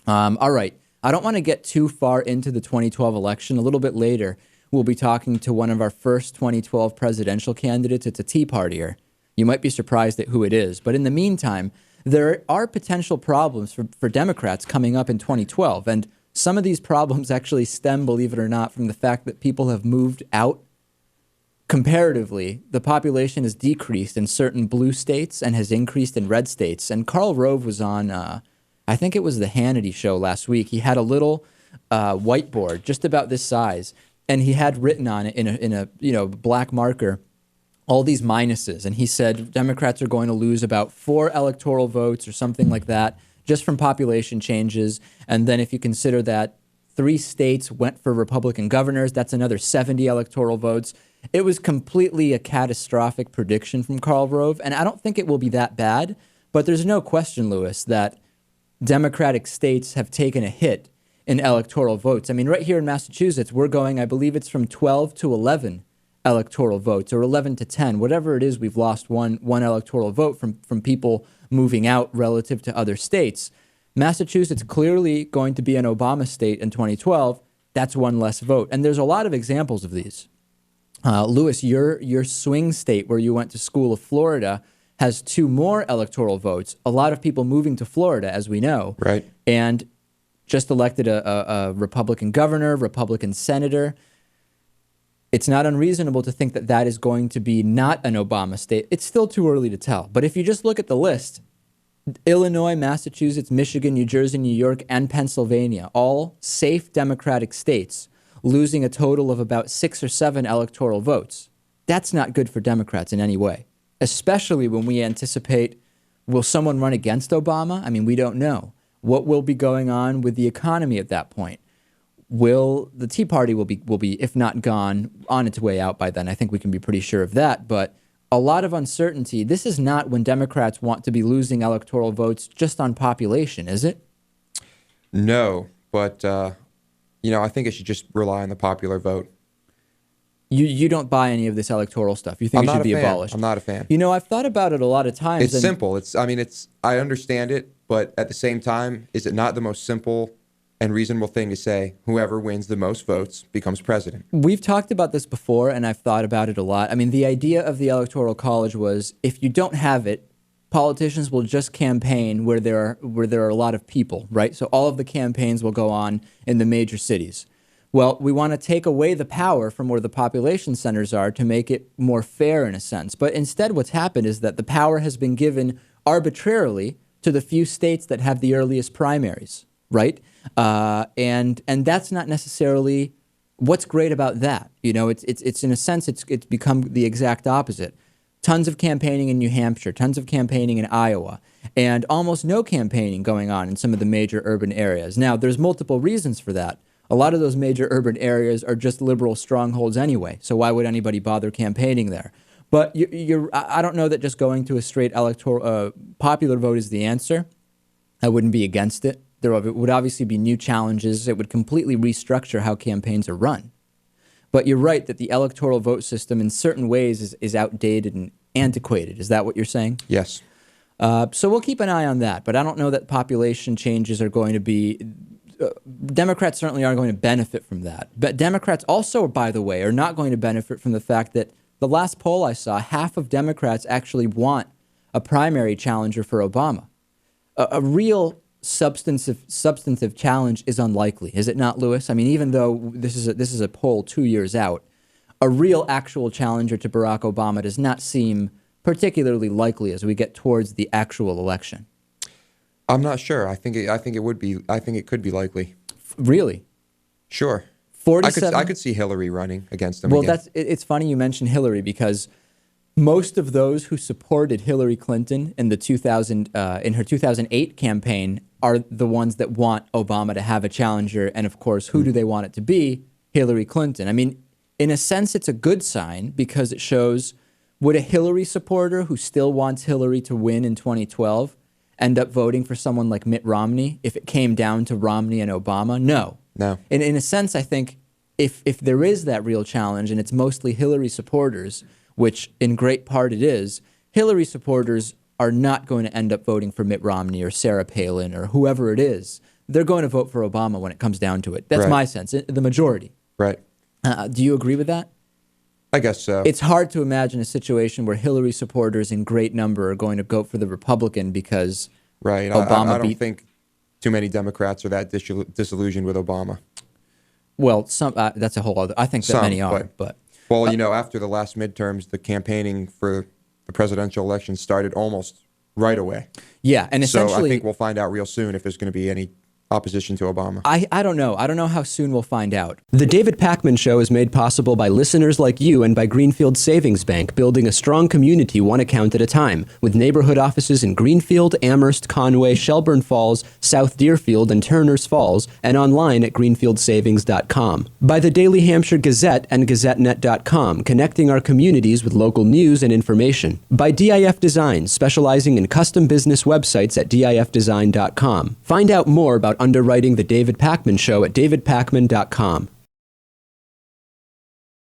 All right. I don't want to get too far into the 2012 election. A little bit later, we'll be talking to one of our first 2012 presidential candidates. It's a Tea Partier. You might be surprised at who it is. But in the meantime, there are potential problems for Democrats coming up in 2012. And some of these problems actually stem, believe it or not, from the fact that people have moved out. Comparatively, the population has decreased in certain blue states and has increased in red states. And Karl Rove was on, I think it was the Hannity show last week. He had a little whiteboard just about this size, and he had written on it in a black marker all these minuses. And he said Democrats are going to lose about 4 electoral votes or something like that just from population changes. And then if you consider that 3 states went for Republican governors, that's another 70 electoral votes. It was completely a catastrophic prediction from Karl Rove, and I don't think it will be that bad. But there's no question, Lewis, that Democratic states have taken a hit in electoral votes. I mean, right here in Massachusetts, we're going, I believe it's from 12 to 11 electoral votes, or 11 to 10, whatever it is. We've lost one electoral vote from people moving out relative to other states. Massachusetts clearly going to be an Obama state in 2012. That's one less vote. And there's a lot of examples of these. Lewis, your swing state where you went to school of Florida has 2 more electoral votes. A lot of people moving to Florida, as we know. Right. And just elected a Republican governor, Republican senator. It's not unreasonable to think that that is going to be not an Obama state. It's still too early to tell. But if you just look at the list, Illinois, Massachusetts, Michigan, New Jersey, New York, and Pennsylvania, all safe Democratic states, losing a total of about 6 or 7 electoral votes. That's not good for Democrats in any way, especially when we anticipate, will someone run against Obama? I mean, we don't know. What will be going on with the economy at that point? Will the Tea Party will be, if not gone, on its way out by then? I think we can be pretty sure of that. But a lot of uncertainty. This is not when Democrats want to be losing electoral votes just on population, is it? No, but I think it should just rely on the popular vote. You don't buy any of this electoral stuff. You think it should be abolished. I'm not a fan. You know, I've thought about it a lot of times. It's simple. I understand it, but at the same time, is it not the most simple and reasonable thing to say whoever wins the most votes becomes president? We've talked about this before, and I've thought about it a lot. I mean, the idea of the Electoral College was if you don't have it, politicians will just campaign where there are a lot of people, right? So all of the campaigns will go on in the major cities. Well, we want to take away the power from where the population centers are to make it more fair in a sense. But instead what's happened is that the power has been given arbitrarily to the few states that have the earliest primaries, right? And that's not necessarily what's great about that. You know, it's in a sense, it's become the exact opposite. Tons of campaigning in New Hampshire, tons of campaigning in Iowa, and almost no campaigning going on in some of the major urban areas. Now, there's multiple reasons for that. A lot of those major urban areas are just liberal strongholds anyway, so why would anybody bother campaigning there? But I don't know that just going to a straight electoral popular vote is the answer. I wouldn't be against it. There would obviously be new challenges. It would completely restructure how campaigns are run. But you're right that the electoral vote system in certain ways is outdated and antiquated. Is that what you're saying? Yes. So we'll keep an eye on that. But I don't know that population changes are going to be... Democrats certainly aren't going to benefit from that. But Democrats also, by the way, are not going to benefit from the fact that the last poll I saw, half of Democrats actually want a primary challenger for Obama. A real substantive challenge is unlikely, is it not, Lewis? I mean, even though this is a poll 2 years out, a real actual challenger to Barack Obama does not seem particularly likely as we get towards the actual election. I'm not sure. I think it would be. I think it could be likely. Really? Sure. 47. I could see Hillary running against him. Well, again. it's funny you mentioned Hillary because most of those who supported Hillary Clinton in in her 2008 campaign are the ones that want Obama to have a challenger. And of course, who do they want it to be? Hillary Clinton. I mean, in a sense, it's a good sign because it shows, would a Hillary supporter who still wants Hillary to win in 2012 end up voting for someone like Mitt Romney if it came down to Romney and Obama? No. No. In a sense, I think if there is that real challenge and it's mostly Hillary supporters, which in great part it is, Hillary supporters are not going to end up voting for Mitt Romney or Sarah Palin or whoever it is they're going to vote for Obama when it comes down to it. That's Right. my sense, the majority. Right. Do you agree with that? I guess so. It's hard to imagine a situation where Hillary supporters in great number are going to vote for the Republican because right. Obama I don't beat. think too many Democrats are that disillusioned with Obama. Well, some that's a whole other. I think that Some, many are, but Well, after the last midterms, the campaigning for the presidential election started almost right away. yeah, and So essentially, I think we'll find out real soon if there's going to be any opposition to Obama. I don't know. I don't know how soon we'll find out. The David Pakman Show is made possible by listeners like you and by Greenfield Savings Bank, building a strong community one account at a time, with neighborhood offices in Greenfield, Amherst, Conway, Shelburne Falls, South Deerfield, and Turners Falls, and online at greenfieldsavings.com. By the Daily Hampshire Gazette and GazetteNet.com, connecting our communities with local news and information. By DIF Design, specializing in custom business websites at difdesign.com. Find out more about underwriting The David Pakman Show at davidpakman.com.